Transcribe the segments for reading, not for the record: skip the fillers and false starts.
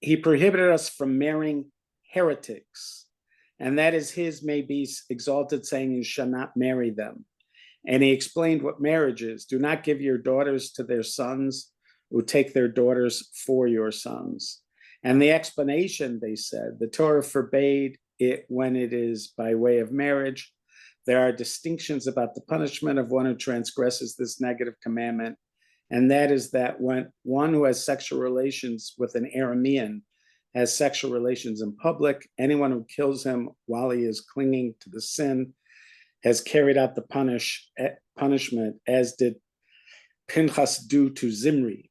he prohibited us from marrying heretics, and that is his may be exalted saying, you shall not marry them. And he explained what marriage is. Do not give your daughters to their sons, who take their daughters for your sons. And the explanation, they said, the Torah forbade it when it is by way of marriage. There are distinctions about the punishment of one who transgresses this negative commandment, and that is that when one who has sexual relations with an Aramean has sexual relations in public, anyone who kills him while he is clinging to the sin has carried out the punishment, as did Pinchas do to Zimri.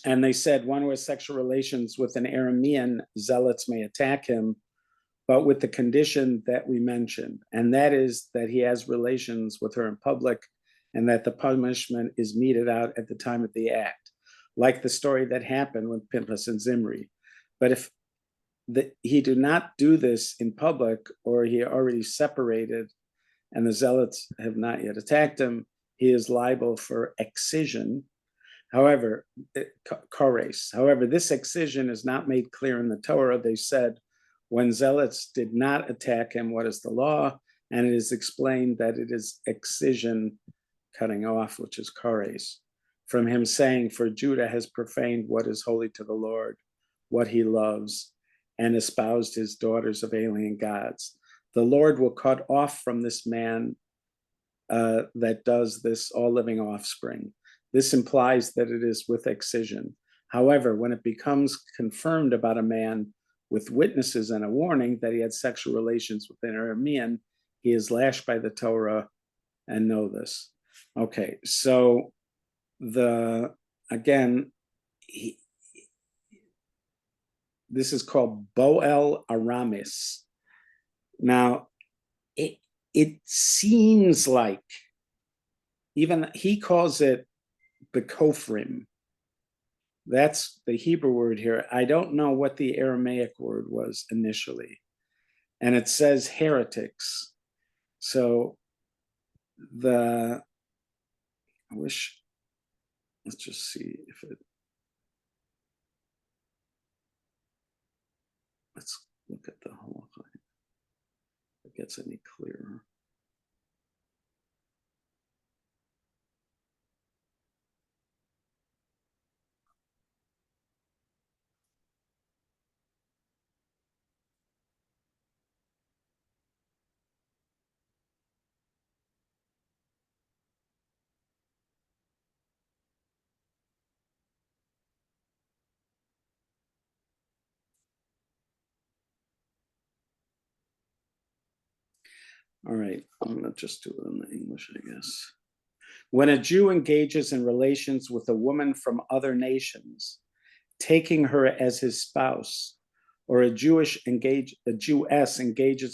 And they said one who has sexual relations with an Aramean, zealots may attack him, but with the condition that we mentioned, and that is that he has relations with her in public, and that the punishment is meted out at the time of the act, like the story that happened with Pinchas and Zimri. But if he do not do this in public, or he already separated, and the zealots have not yet attacked him, he is liable for excision. However, kores. However, this excision is not made clear in the Torah. They said, when zealots did not attack him, what is the law? And it is explained that it is excision, cutting off, which is kores, from him saying, for Judah has profaned what is holy to the Lord, what he loves, and espoused his daughters of alien gods. The Lord will cut off from this man that does this all living offspring. This implies that it is with excision. However, when it becomes confirmed about a man with witnesses and a warning that he had sexual relations with an Aramean, he is lashed by the Torah, and know this. Okay, so this is called Boel Aramis. Now, it seems like, even he calls it the Kofrim. That's the Hebrew word here. I don't know what the Aramaic word was initially. And it says heretics. So let's just see if let's look at the whole thing. If it gets any clearer. All right, I'm going to just do it in the English, I guess. When a Jew engages in relations with a woman from other nations, taking her as his spouse, or a Jewess engages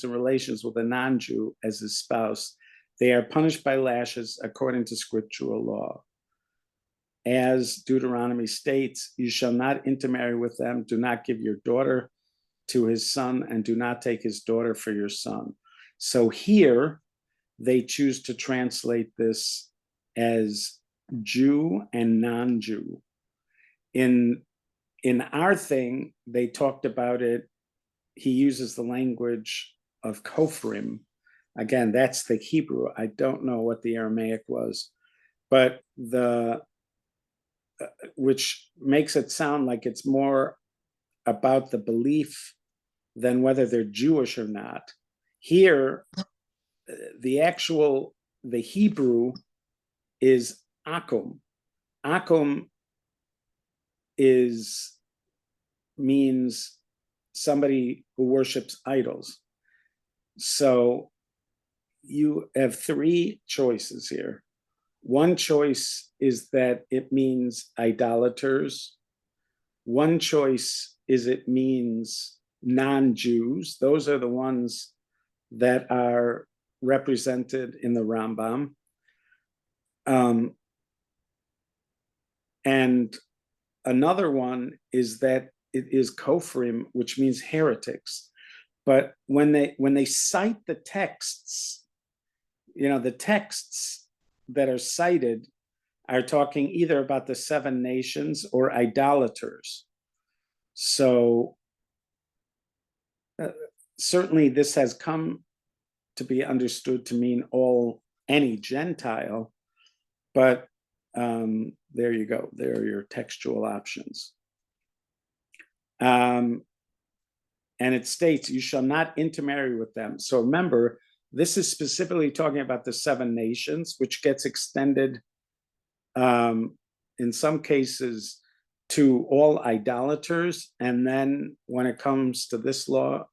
in relations with a non-Jew as his spouse, they are punished by lashes according to scriptural law. As Deuteronomy states, you shall not intermarry with them, do not give your daughter to his son, and do not take his daughter for your son. So here, they choose to translate this as Jew and non-Jew. In our thing, they talked about it. He uses the language of Kofrim. Again, that's the Hebrew. I don't know what the Aramaic was, but which makes it sound like it's more about the belief than whether they're Jewish or not. Here, the Hebrew is akum. Akum means somebody who worships idols. So you have three choices here. One choice is that it means idolaters. One choice is it means non-Jews. Those are the ones that are represented in the Rambam. And another one is that it is Kofrim, which means heretics. But when they cite the texts, the texts that are cited are talking either about the 7 nations or idolaters. So certainly this has come to be understood to mean any Gentile, but there you go. There are your textual options. And it states, you shall not intermarry with them. So remember, this is specifically talking about the 7 nations, which gets extended in some cases to all idolaters. And then when it comes to this law,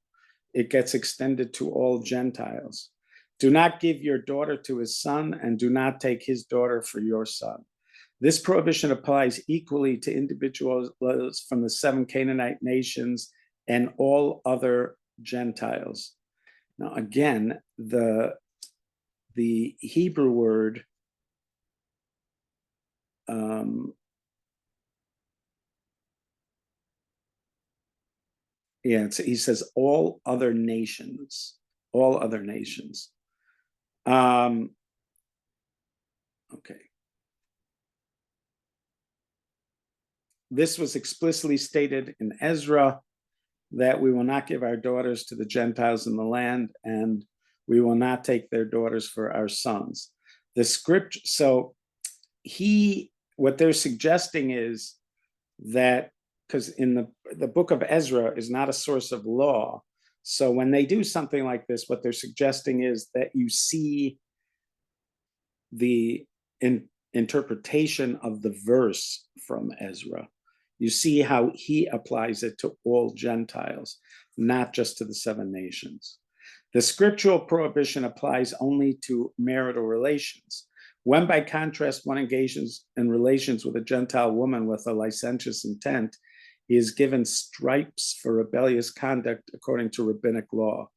it gets extended to all Gentiles. Do not give your daughter to his son, and do not take his daughter for your son. This prohibition applies equally to individuals from the 7 Canaanite nations and all other Gentiles. Now, again, the Hebrew word he says all other nations, all other nations. Okay. This was explicitly stated in Ezra, that we will not give our daughters to the Gentiles in the land, and we will not take their daughters for our sons. The script, so what they're suggesting is that, because in the book of Ezra is not a source of law, so when they do something like this, what they're suggesting is that you see the interpretation of the verse from Ezra. You see how he applies it to all Gentiles, not just to the 7 nations. The scriptural prohibition applies only to marital relations. When, by contrast, one engages in relations with a Gentile woman with a licentious intent, he is given stripes for rebellious conduct according to rabbinic law.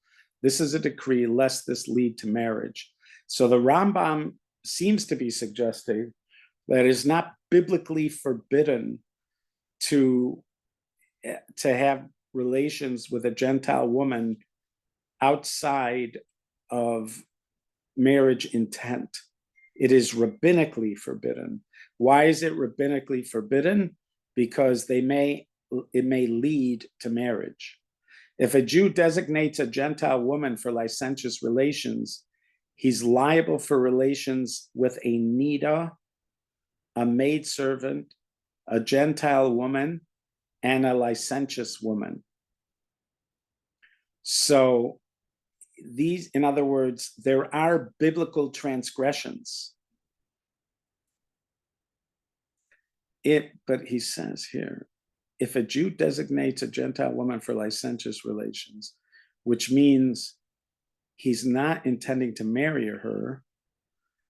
This is a decree, lest this lead to marriage. So the Rambam seems to be suggesting that it is not biblically forbidden to have relations with a Gentile woman outside of marriage intent. It is rabbinically forbidden. Why is it rabbinically forbidden? Because it may lead to marriage. If a Jew designates a Gentile woman for licentious relations, he's liable for relations with a nida, a maidservant, a Gentile woman, and a licentious woman. So these, in other words, there are biblical transgressions. But he says here, if a Jew designates a Gentile woman for licentious relations, which means he's not intending to marry her,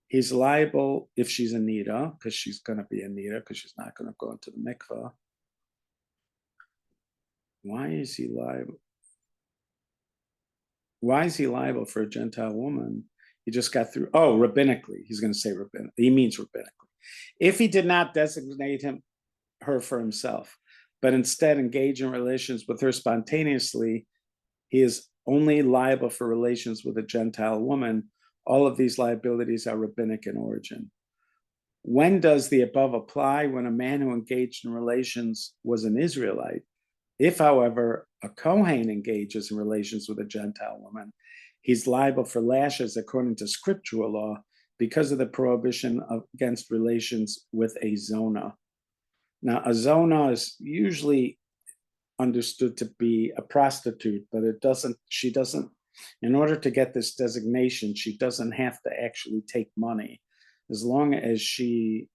he's liable if she's a nida, because she's going to be a nida, because she's not going to go into the mikvah. Why is he liable? Why is he liable for a Gentile woman? He just got through. Oh, rabbinically. He's going to say rabbinically. He means rabbinically. If he did not designate her for himself, but instead engage in relations with her spontaneously, he is only liable for relations with a Gentile woman. All of these liabilities are rabbinic in origin. When does the above apply? When a man who engaged in relations was an Israelite. If, however, a Kohen engages in relations with a Gentile woman, he's liable for lashes according to scriptural law because of the prohibition against relations with a zona. Now, a zona is usually understood to be a prostitute, but she doesn't, in order to get this designation, she doesn't have to actually take money. As long as she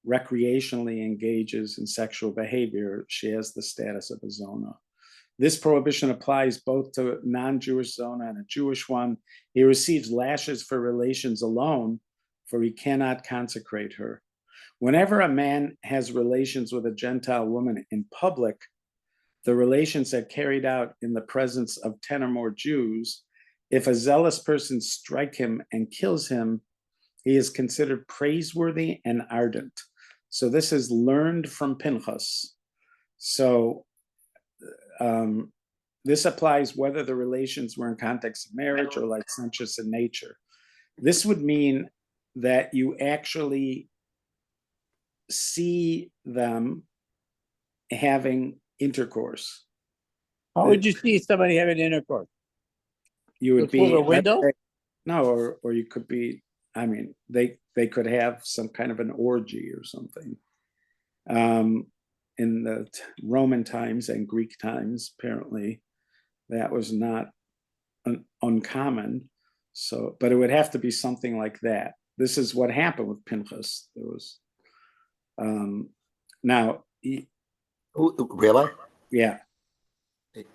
recreationally engages in sexual behavior, she has the status of a zona. This prohibition applies both to a non-Jewish zona and a Jewish one. He receives lashes for relations alone, for he cannot consecrate her. Whenever a man has relations with a Gentile woman in public, the relations are carried out in the presence of 10 or more Jews. If a zealous person strike him and kills him, he is considered praiseworthy and ardent. So this is learned from Pinchas. So this applies whether the relations were in context of marriage or licentious in nature. This would mean that you actually see them having intercourse. How would you see somebody having intercourse? You would Through be the window? no, or you could be. I mean, they could have some kind of an orgy or something. In the Roman times and Greek times, apparently, that was not uncommon. So, but it would have to be something like that. This is what happened with Pinchas. There was now, Rabbi? yeah.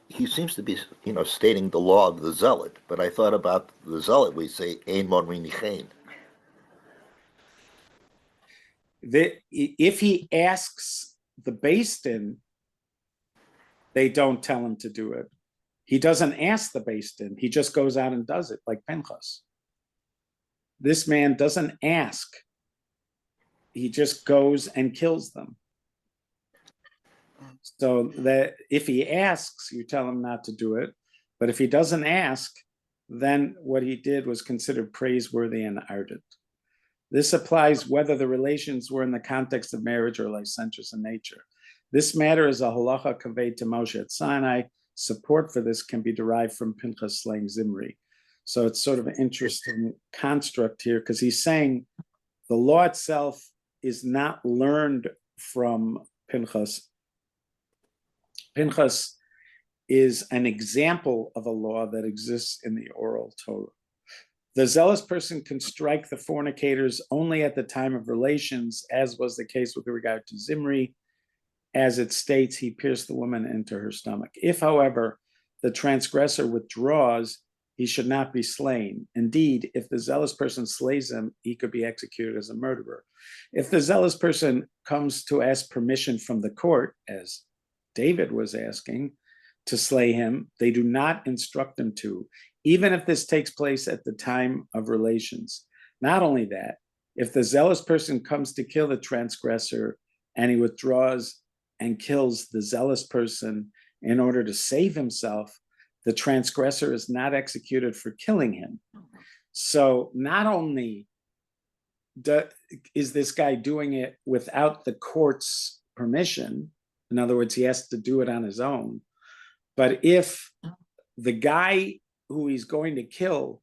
He seems to be, stating the law of the zealot. But I thought about the zealot. We say ein morin chen. If he asks the Beis Din, they don't tell him to do it. He doesn't ask the Beis Din. He just goes out and does it, like Pinchas. This man doesn't ask. He just goes and kills them. So that if he asks, you tell him not to do it. But if he doesn't ask, then what he did was considered praiseworthy and ardent. This applies whether the relations were in the context of marriage or licentious in nature. This matter is a halacha conveyed to Moshe at Sinai. Support for this can be derived from Pinchas slaying Zimri. So it's sort of an interesting construct here, because he's saying the law itself is not learned from Pinchas. Pinchas is an example of a law that exists in the oral Torah. The zealous person can strike the fornicators only at the time of relations, as was the case with regard to Zimri. As it states, he pierced the woman into her stomach. If, however, the transgressor withdraws, he should not be slain. Indeed, if the zealous person slays him, he could be executed as a murderer. If the zealous person comes to ask permission from the court, as David was asking, to slay him, they do not instruct him to, even if this takes place at the time of relations. Not only that, if the zealous person comes to kill the transgressor and he withdraws and kills the zealous person in order to save himself, the transgressor is not executed for killing him. So not only is this guy doing it without the court's permission, in other words, he has to do it on his own, but if the guy who he's going to kill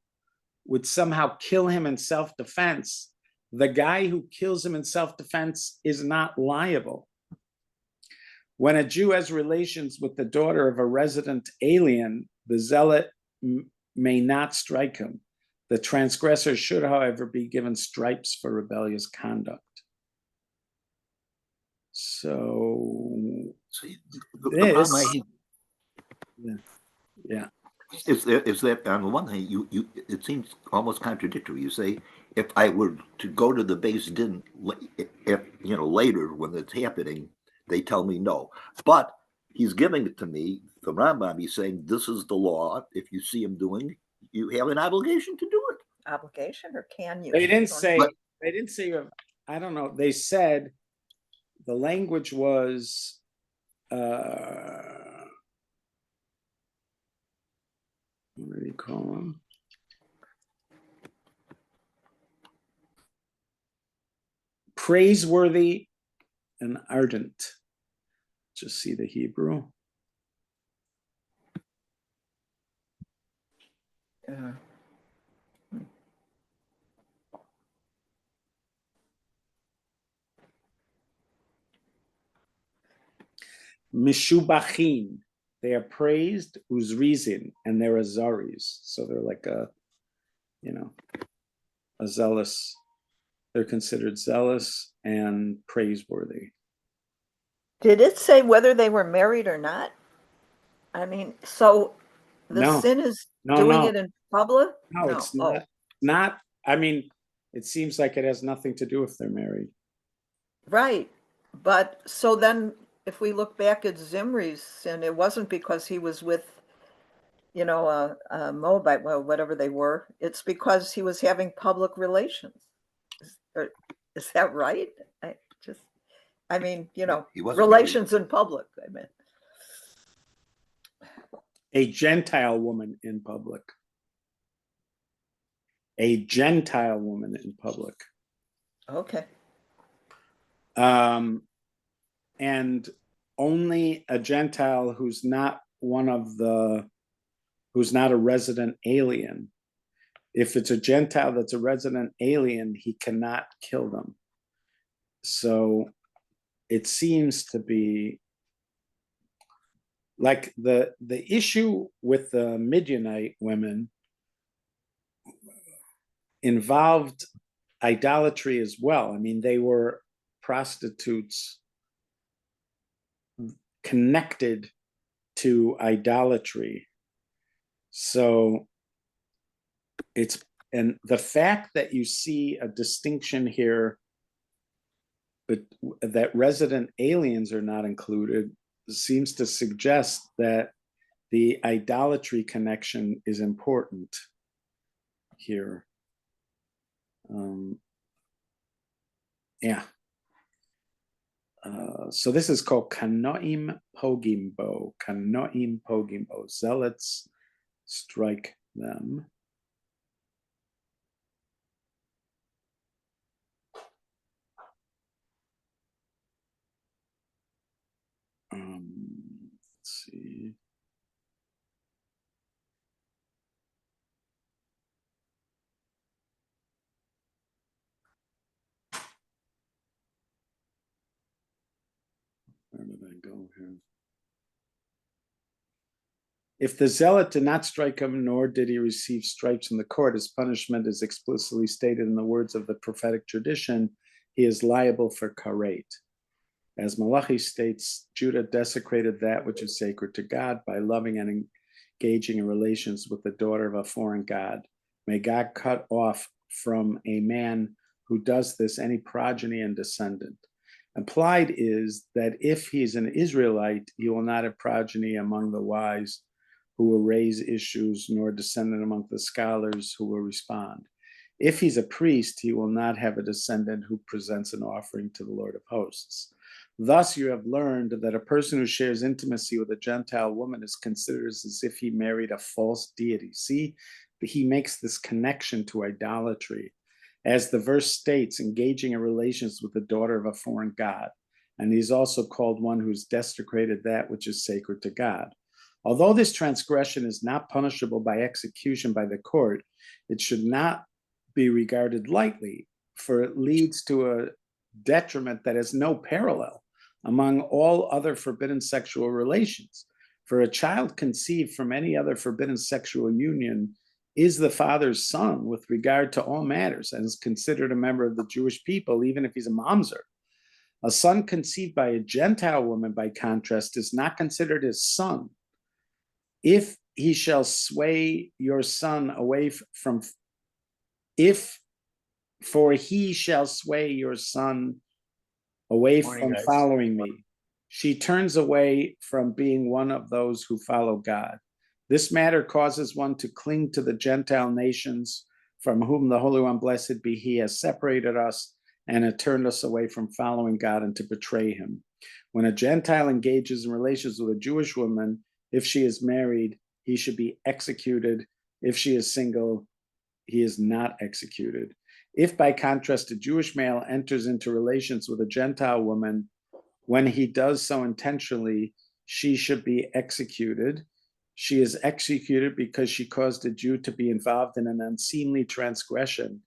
would somehow kill him in self-defense, the guy who kills him in self-defense is not liable. When a Jew has relations with the daughter of a resident alien, the zealot may not strike him. The transgressor should, however, be given stripes for rebellious conduct. So this, yeah. Is that on the one hand, you it seems almost contradictory. You say, if I were to go to the Beis Din, later when it's happening, they tell me no. But he's giving it to me, the Rambam. He's saying this is the law. If you see him doing, you have an obligation to do it. Obligation, or can you? They didn't say. They didn't say. I don't know. They said the language was. What do you call them? Praiseworthy and ardent. Just see the Hebrew. Mishubachin. They are praised, uzrizin, and they're azaris. So they're like a zealous. They're considered zealous and praiseworthy. Did it say whether they were married or not? I mean, so the sin is doing it in public? No, it's not. Not. I mean, it seems like it has nothing to do if they're married. Right. But so then if we look back at Zimri's sin, it wasn't because he was with, a Moabite, well, whatever they were. It's because he was having public relations. Is that right? Relations in public, I meant. A Gentile woman in public. A Gentile woman in public. Okay. And only a Gentile who's not a resident alien. If it's a Gentile that's a resident alien, he cannot kill them. So it seems to be like the issue with the Midianite women involved idolatry as well. I mean, they were prostitutes connected to idolatry. So and the fact that you see a distinction here, but that resident aliens are not included, seems to suggest that the idolatry connection is important here. Yeah. So this is called Kanoim Pogimbo. Kanoim Pogimbo. Zealots strike them. Let's see. Where did I go here? If the zealot did not strike him, nor did he receive stripes in the court, his punishment is explicitly stated in the words of the prophetic tradition. He is liable for karet. As Malachi states, Judah desecrated that which is sacred to God by loving and engaging in relations with the daughter of a foreign god. May God cut off from a man who does this any progeny and descendant. Implied is that if he's an Israelite, he will not have progeny among the wise who will raise issues, nor descendant among the scholars who will respond. If he's a priest, he will not have a descendant who presents an offering to the Lord of hosts. Thus, you have learned that a person who shares intimacy with a Gentile woman is considered as if he married a false deity. See, he makes this connection to idolatry. As the verse states, engaging in relations with the daughter of a foreign god. And he's also called one who's desecrated that which is sacred to God. Although this transgression is not punishable by execution by the court, it should not be regarded lightly, for it leads to a detriment that has no parallel among all other forbidden sexual relations. For a child conceived from any other forbidden sexual union is the father's son with regard to all matters and is considered a member of the Jewish people, even if he's a mamzer. A son conceived by a Gentile woman, by contrast, is not considered his son. If he shall sway your son away from, for he shall sway your son away from following me. She turns away from being one of those who follow God. This matter causes one to cling to the Gentile nations from whom the Holy One, blessed be he, has separated us and had turned us away from following God and to betray him. When a Gentile engages in relations with a Jewish woman, if she is married, he should be executed. If she is single, he is not executed. If, by contrast, a Jewish male enters into relations with a Gentile woman, when he does so intentionally, she should be executed. She is executed because she caused a Jew to be involved in an unseemly transgression,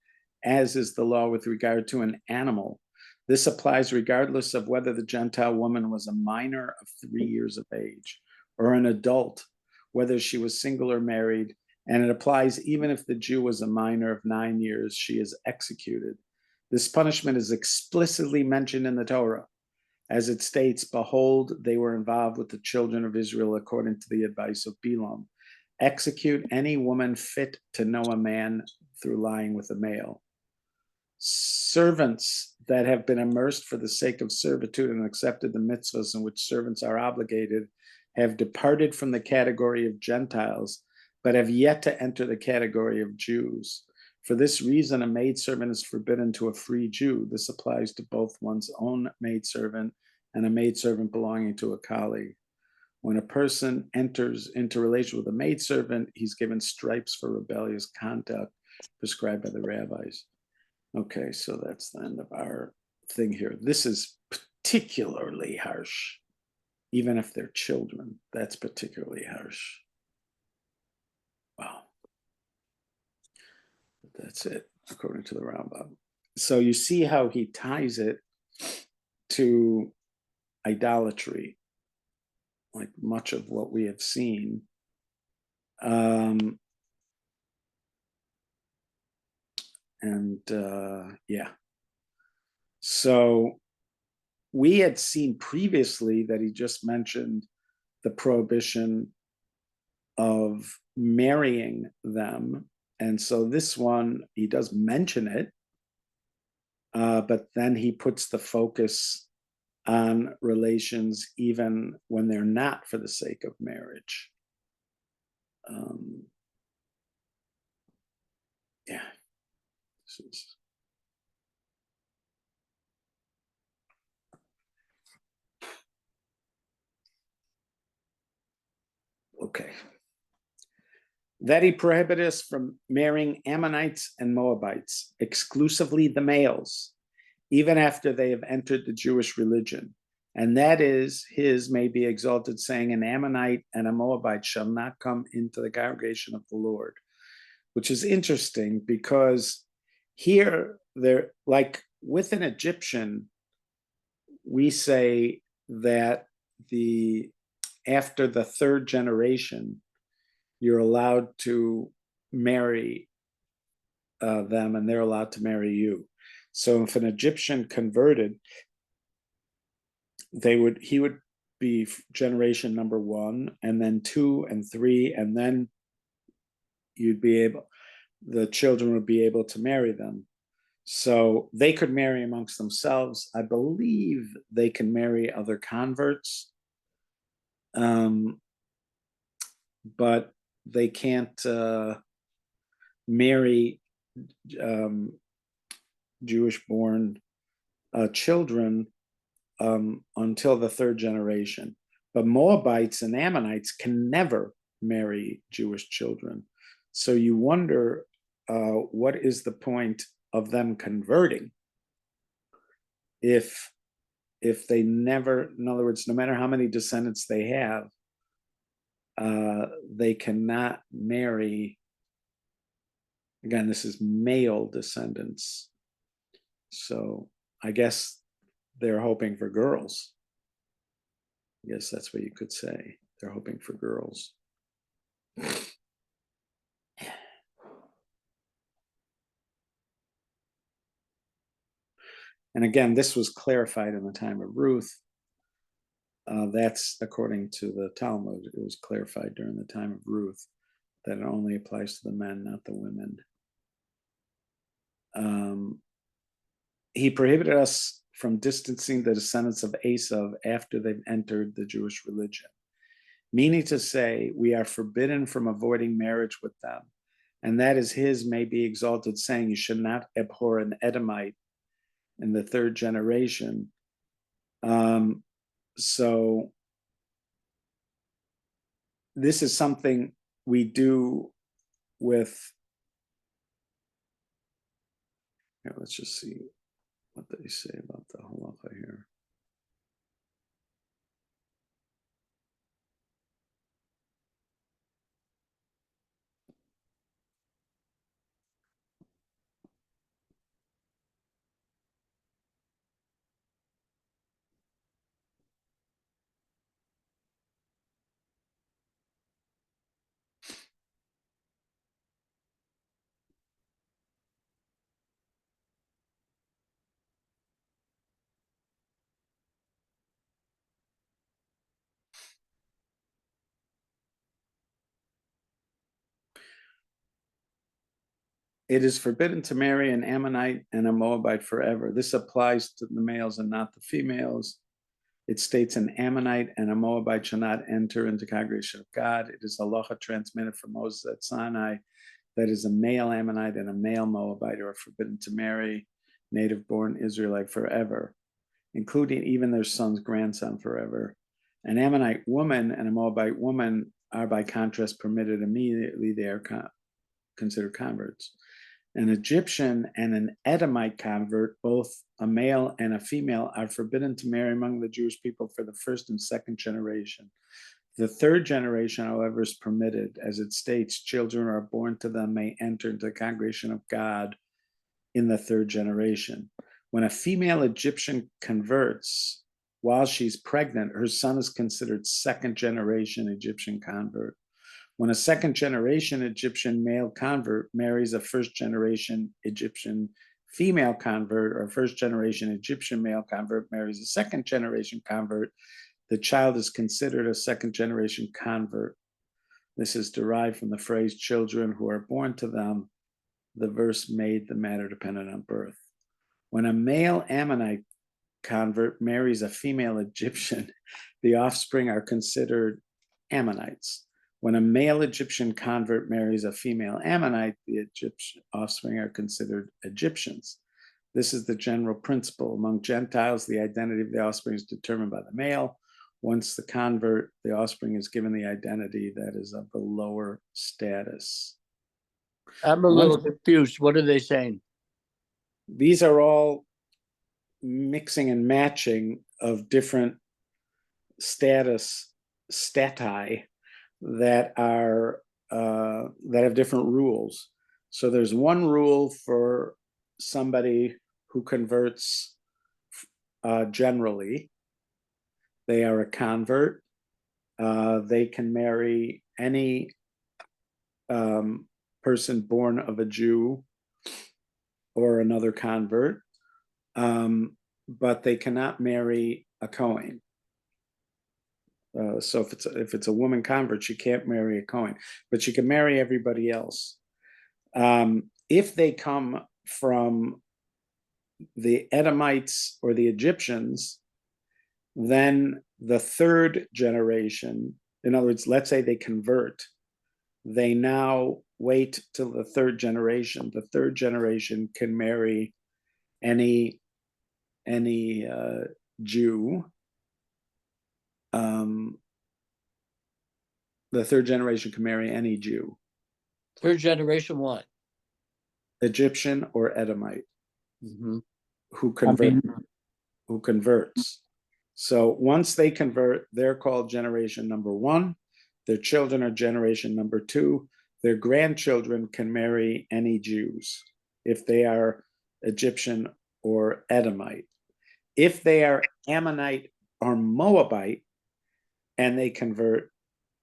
as is the law with regard to an animal. This applies regardless of whether the Gentile woman was a minor of 3 years of age or an adult, whether she was single or married, and it applies even if the Jew was a minor of 9 years, she is executed. This punishment is explicitly mentioned in the Torah. As it states, behold, they were involved with the children of Israel according to the advice of Balaam. Execute any woman fit to know a man through lying with a male. Servants that have been immersed for the sake of servitude and accepted the mitzvahs in which servants are obligated have departed from the category of Gentiles, but have yet to enter the category of Jews. For this reason, a maidservant is forbidden to a free Jew. This applies to both one's own maidservant and a maidservant belonging to a colleague. When a person enters into relation with a maidservant, he's given stripes for rebellious conduct prescribed by the rabbis. Okay, so that's the end of our thing here. This is particularly harsh. even if they're children. That's particularly harsh. Wow. That's it, according to the Rambam. So you see how he ties it to idolatry, like much of what we have seen. Yeah. So we had seen previously that he just mentioned the prohibition of marrying them. And so this one, he does mention it, but then he puts the focus on relations even when they're not for the sake of marriage. Yeah. This is... Okay. That he prohibited us from marrying Ammonites and Moabites, exclusively the males, even after they have entered the Jewish religion. And that is his may be exalted, saying, an Ammonite and a Moabite shall not come into the congregation of the Lord, which is interesting because here, they're like with an Egyptian, we say that after the third generation, you're allowed to marry them and they're allowed to marry you. So if an Egyptian converted, he would be generation number 1, and then 2 and 3, and then the children would be able to marry them. So they could marry amongst themselves. I believe they can marry other converts, but they can't marry Jewish-born children until the third generation. But Moabites and Ammonites can never marry Jewish children. So you wonder what is the point of them converting if they never, in other words, no matter how many descendants they have, they cannot marry. Again, this is male descendants. So I guess they're hoping for girls. I guess that's what you could say. They're hoping for girls. And again, this was clarified in the time of Ruth. That's according to the Talmud. It was clarified during the time of Ruth that it only applies to the men, not the women. He prohibited us from distancing the descendants of Esau after they've entered the Jewish religion, meaning to say we are forbidden from avoiding marriage with them. And that is his may be exalted, saying you should not abhor an Edomite in the third generation. So this is something we do with, let's just see what they say about the halacha here. It is forbidden to marry an Ammonite and a Moabite forever. This applies to the males and not the females. It states an Ammonite and a Moabite shall not enter into the congregation of God. It is halacha transmitted from Moses at Sinai that is a male Ammonite and a male Moabite are forbidden to marry native-born Israelite forever, including even their son's grandson forever. An Ammonite woman and a Moabite woman are by contrast permitted immediately. They are considered converts. An Egyptian and an Edomite convert, both a male and a female, are forbidden to marry among the Jewish people for the first and second generation. The third generation, however, is permitted. As it states, children are born to them may enter into the congregation of God in the third generation. When a female Egyptian converts while she's pregnant, her son is considered second generation Egyptian convert. When a second generation Egyptian male convert marries a first generation Egyptian female convert, or first generation Egyptian male convert marries a second generation convert, the child is considered a second generation convert. This is derived from the phrase children who are born to them. The verse made the matter dependent on birth. When a male Ammonite convert marries a female Egyptian, the offspring are considered Ammonites. When a male Egyptian convert marries a female Ammonite, the Egyptian offspring are considered Egyptians. This is the general principle. Among Gentiles, the identity of the offspring is determined by the male. Once the convert, the offspring is given the identity that is of the lower status. I'm a little confused. What are they saying? These are all mixing and matching of different stati that are that have different rules. So there's one rule for somebody who converts generally. They are a convert. They can marry any person born of a Jew or another convert, but they cannot marry a Kohen. So if it's a woman convert, she can't marry a Kohen, but she can marry everybody else. If they come from the Edomites or the Egyptians, then the third generation, in other words, let's say they convert, they now wait till the third generation. The third generation can marry any Jew. The third generation can marry any Jew. Third generation what? Egyptian or Edomite, who converts. So once they convert, they're called generation number one. Their children are generation number two. Their grandchildren can marry any Jews if they are Egyptian or Edomite. If they are Ammonite or Moabite and they convert,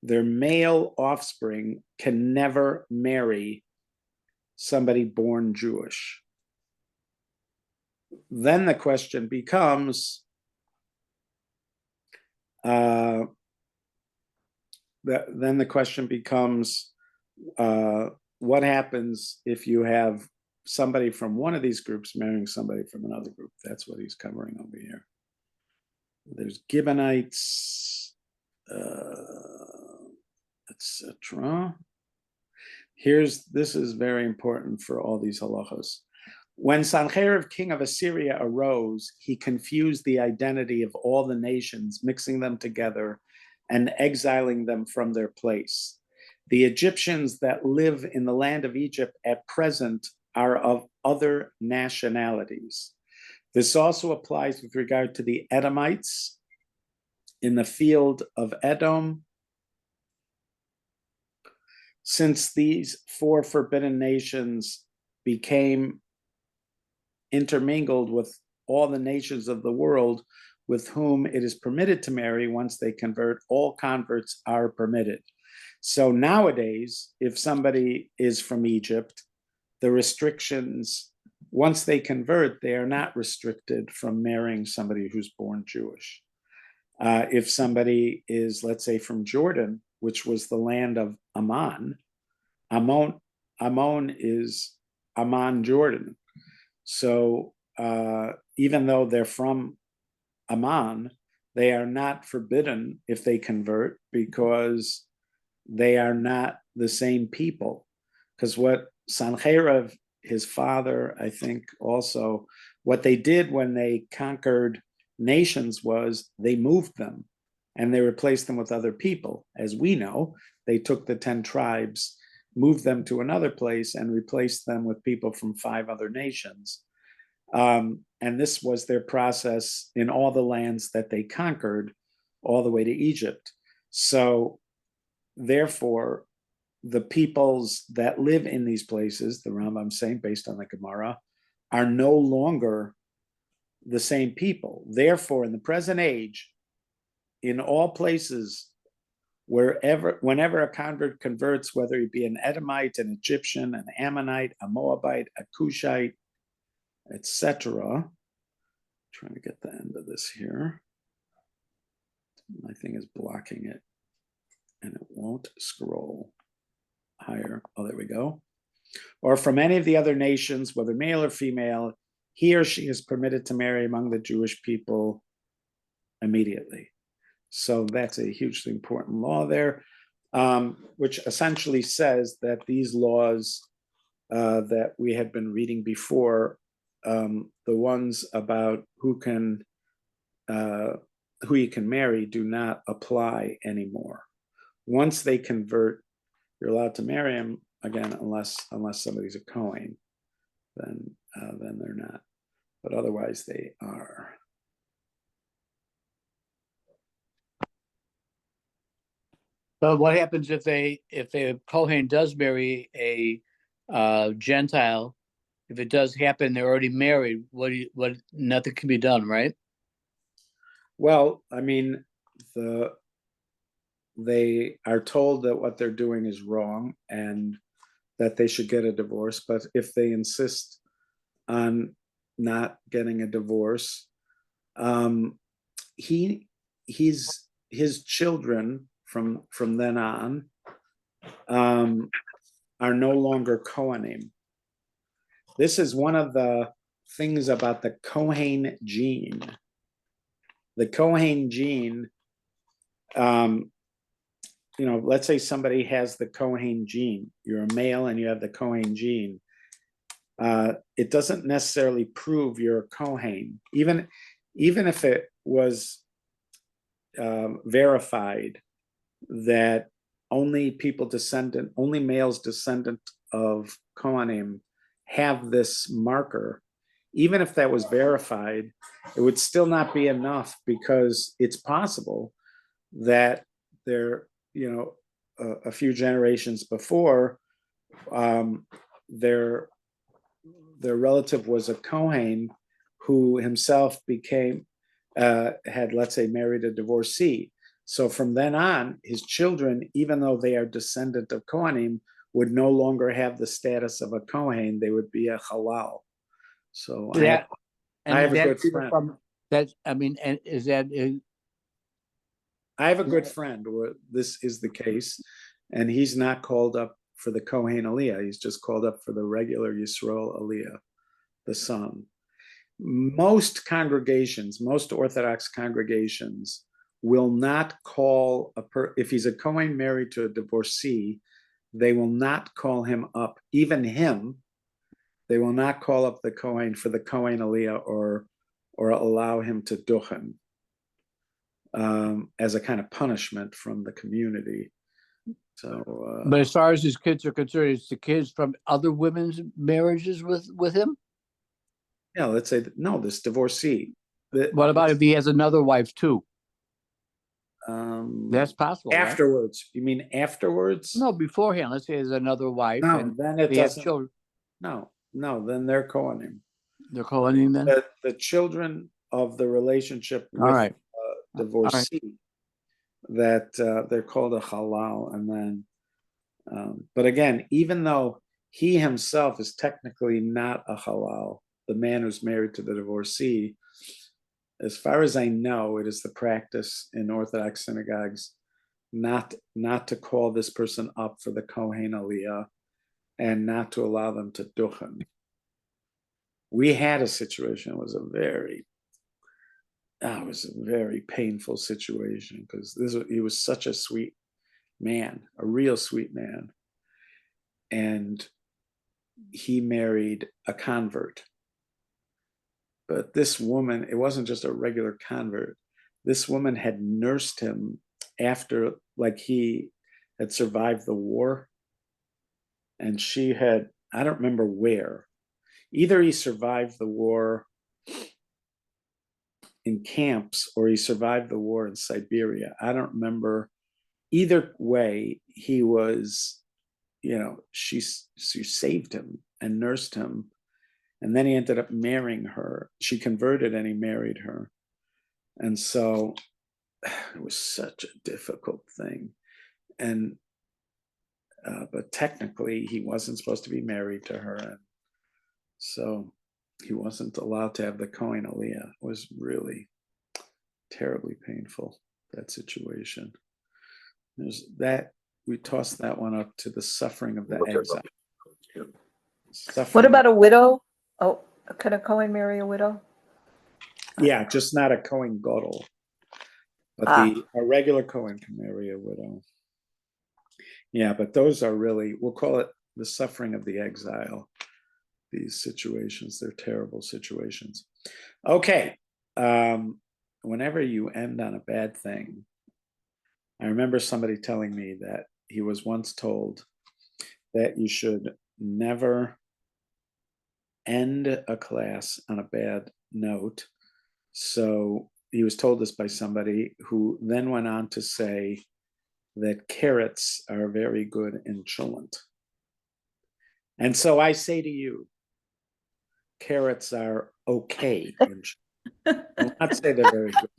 their male offspring can never marry somebody born Jewish. Then the question becomes, what happens if you have somebody from one of these groups marrying somebody from another group? That's what he's covering over here. There's Gibeonites, etc. This is very important for all these halachos. When Sancherib, king of Assyria, arose, he confused the identity of all the nations, mixing them together and exiling them from their place. The Egyptians that live in the land of Egypt at present are of other nationalities. This also applies with regard to the Edomites in the field of Edom. Since these four forbidden nations became intermingled with all the nations of the world with whom it is permitted to marry once they convert, all converts are permitted. So nowadays, if somebody is from Egypt, the restrictions, once they convert, they are not restricted from marrying somebody who's born Jewish. If somebody is, let's say, from Jordan, which was the land of Ammon is Amman, Jordan. So even though they're from Amman, they are not forbidden if they convert because they are not the same people. Because what Sancherib, his father, I think also, what they did when they conquered nations was they moved them and they replaced them with other people. As we know, they took the 10 tribes move them to another place and replace them with people from 5 other nations. And this was their process in all the lands that they conquered, all the way to Egypt. So therefore, the peoples that live in these places, the Rambam saying, based on the Gemara, are no longer the same people. Therefore, in the present age, in all places, whenever a convert converts, whether he be an Edomite, an Egyptian, an Ammonite, a Moabite, a Cushite, etc. Trying to get the end of this here. My thing is blocking it, and it won't scroll higher. Oh, there we go. Or from any of the other nations, whether male or female, he or she is permitted to marry among the Jewish people immediately. So that's a hugely important law there, which essentially says that these laws that we had been reading before, the ones about who you can marry, do not apply anymore. Once they convert, you're allowed to marry them again, unless somebody's a Kohen, then they're not. But otherwise, they are. So what happens if a Kohen does marry a Gentile? If it does happen, they're already married. What nothing can be done, right? Well, I mean, they are told that what they're doing is wrong and that they should get a divorce. But if they insist on not getting a divorce, his children from then on are no longer Kohanim. This is one of the things about the Kohen gene. The Kohen gene, let's say somebody has the Kohen gene. You're a male and you have the Kohen gene. It doesn't necessarily prove you're a Kohen, even if it was verified that only males descendant of Kohanim have this marker. Even if that was verified, it would still not be enough, because it's possible that there, a few generations before, their relative was a Kohen who himself had, let's say, married a divorcee. So from then on, his children, even though they are descendant of Kohanim, would no longer have the status of a Kohen. They would be a halal. So I have a good friend. I have a good friend where this is the case, and he's not called up for the Kohen Aliyah. He's just called up for the regular Yisrael Aliyah, the son. Most Orthodox congregations will not call if he's a Kohen married to a divorcee, they will not call him up, even him. They will not call up the Kohen for the Kohen Aliyah or allow him to duchen as a kind of punishment from the community. So, but as far as his kids are concerned, it's the kids from other women's marriages with him. Yeah, let's say no. This divorcee. What about if he has another wife too? That's possible. Afterwards, right? You mean afterwards? No, beforehand. Let's say he has another wife. No, and then it has children. No, then they're Kohanim. They're Kohanim then? The children of the relationship with divorcee, that they're called a halal. And then, but again, even though he himself is technically not a halal, the man who's married to the divorcee, as far as I know, it is the practice in Orthodox synagogues not to call this person up for the Kohen Aliyah and not to allow them to duchen. We had a situation. It was a very painful situation, because he was such a sweet man, a real sweet man, and he married a convert. But this woman, it wasn't just a regular convert. This woman had nursed him after, like, he had survived the war. and she had, I don't remember where. Either he survived the war in camps or he survived the war in Siberia. I don't remember. Either way, he was, she saved him and nursed him. And then he ended up marrying her. She converted and he married her. And so it was such a difficult thing. And, but technically he wasn't supposed to be married to her. And so he wasn't allowed to have the Kohen Aliyah. It was really terribly painful, that situation. There's that, we tossed that one up to the suffering of the exile. What about a widow? Oh, can a Kohen marry a widow? Yeah, just not a Kohen Gadol. But a regular Kohen can marry a widow. Yeah, but those are really, we'll call it the suffering of the exile. These situations, they're terrible situations. Okay, whenever you end on a bad thing, I remember somebody telling me that he was once told that you should never end a class on a bad note. So he was told this by somebody who then went on to say that carrots are very good in cholent. And so I say to you, carrots are okay in cholent. I will not say they're very good.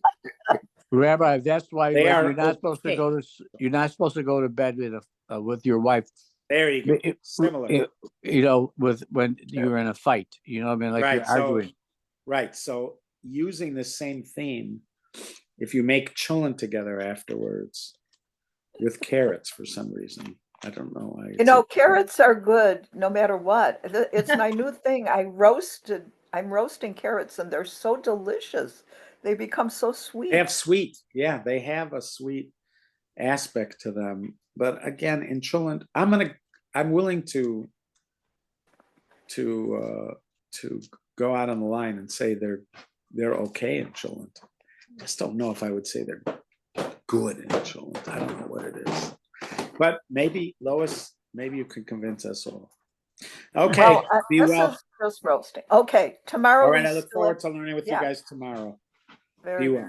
Rabbi, that's why They are you're not supposed to go to you're not supposed to go to bed with your wife. There you go. Similar. When you're in a fight, what I mean, like you're arguing. Right. So using the same theme, if you make cholent together afterwards with carrots for some reason, I don't know why. Carrots are good no matter what. It's my new thing. I'm roasting carrots and they're so delicious. They become so sweet. They have sweet. Yeah, they have a sweet aspect to them. But again, in cholent, I'm willing to go out on the line and say they're okay in cholent. I just don't know if I would say they're good in cholent. I don't know what it is. But maybe, Lois, maybe you can convince us all. Okay, be well. Is just roasting. Okay, tomorrow. All right, I look forward to learning with you guys tomorrow. Very be well.